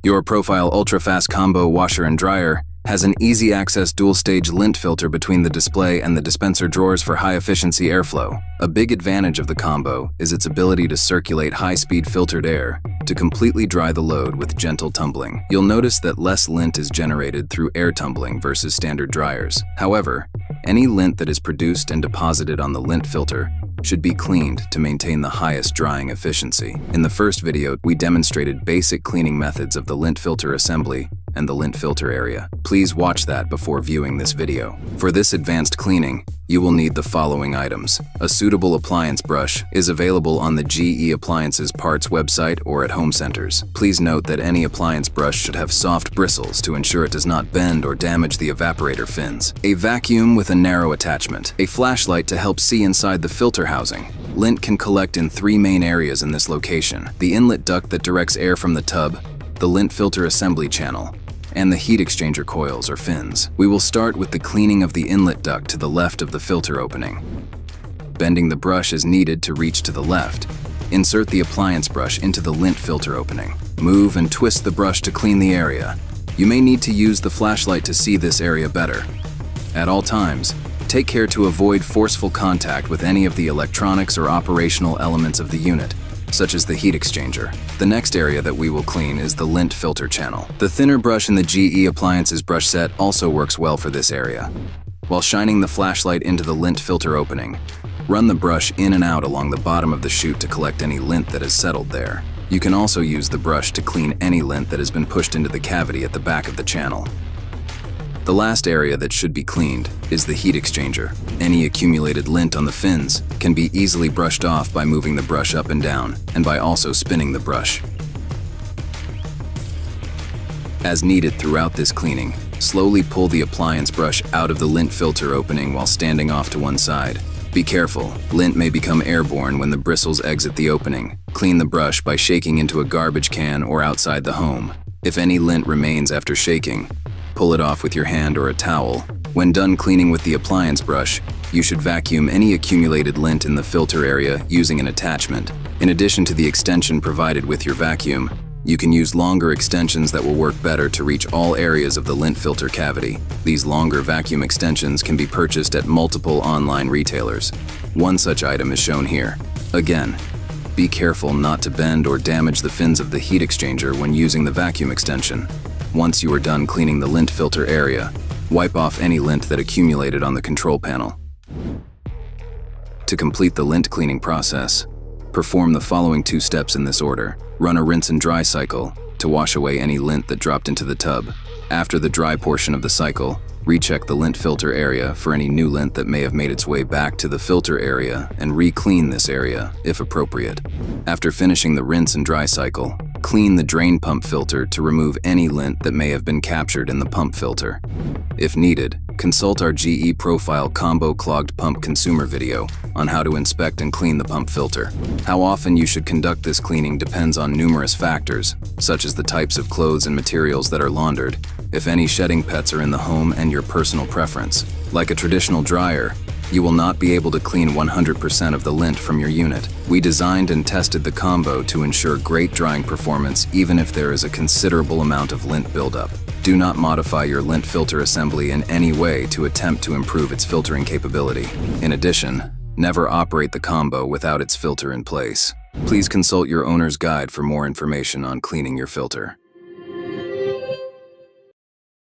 Your Profile Ultra-Fast Combo Washer and Dryer has an easy-access dual-stage lint filter between the display and the dispenser drawers for high-efficiency airflow. A big advantage of the combo is its ability to circulate high-speed filtered air to completely dry the load with gentle tumbling. You'll notice that less lint is generated through air tumbling versus standard dryers. However, any lint that is produced and deposited on the lint filter should be cleaned to maintain the highest drying efficiency. In the first video, we demonstrated basic cleaning methods of the lint filter assembly and the lint filter area. Please watch that before viewing this video. For this advanced cleaning, you will need the following items. A suitable appliance brush is available on the GE Appliances Parts website or at home centers. Please note that any appliance brush should have soft bristles to ensure it does not bend or damage the evaporator fins. A vacuum with a narrow attachment. A flashlight to help see inside the filter housing. Lint can collect in 3 main areas in this location: the inlet duct that directs air from the tub, the lint filter assembly channel, and the heat exchanger coils or fins. We will start with the cleaning of the inlet duct to the left of the filter opening. Bending the brush is needed to reach to the left. Insert the appliance brush into the lint filter opening. Move and twist the brush to clean the area. You may need to use the flashlight to see this area better. At all times, take care to avoid forceful contact with any of the electronics or operational elements of the unit, such as the heat exchanger. The next area that we will clean is the lint filter channel. The thinner brush in the GE Appliances brush set also works well for this area. While shining the flashlight into the lint filter opening, run the brush in and out along the bottom of the chute to collect any lint that has settled there. You can also use the brush to clean any lint that has been pushed into the cavity at the back of the channel. The last area that should be cleaned is the heat exchanger. Any accumulated lint on the fins can be easily brushed off by moving the brush up and down, and by also spinning the brush. As needed throughout this cleaning, slowly pull the appliance brush out of the lint filter opening while standing off to one side. Be careful, lint may become airborne when the bristles exit the opening. Clean the brush by shaking into a garbage can or outside the home. If any lint remains after shaking, pull it off with your hand or a towel. When done cleaning with the appliance brush, you should vacuum any accumulated lint in the filter area using an attachment. In addition to the extension provided with your vacuum, you can use longer extensions that will work better to reach all areas of the lint filter cavity. These longer vacuum extensions can be purchased at multiple online retailers. One such item is shown here. Again, be careful not to bend or damage the fins of the heat exchanger when using the vacuum extension. Once you are done cleaning the lint filter area, wipe off any lint that accumulated on the control panel. To complete the lint cleaning process, perform the following 2 steps in this order. Run a rinse and dry cycle to wash away any lint that dropped into the tub. After the dry portion of the cycle, recheck the lint filter area for any new lint that may have made its way back to the filter area and re-clean this area if appropriate. After finishing the rinse and dry cycle, clean the drain pump filter to remove any lint that may have been captured in the pump filter. If needed, consult our GE Profile Combo Clogged Pump consumer video on how to inspect and clean the pump filter. How often you should conduct this cleaning depends on numerous factors, such as the types of clothes and materials that are laundered, if any shedding pets are in the home, and your personal preference. Like a traditional dryer, you will not be able to clean 100% of the lint from your unit. We designed and tested the combo to ensure great drying performance even if there is a considerable amount of lint buildup. Do not modify your lint filter assembly in any way to attempt to improve its filtering capability. In addition, never operate the combo without its filter in place. Please consult your owner's guide for more information on cleaning your filter.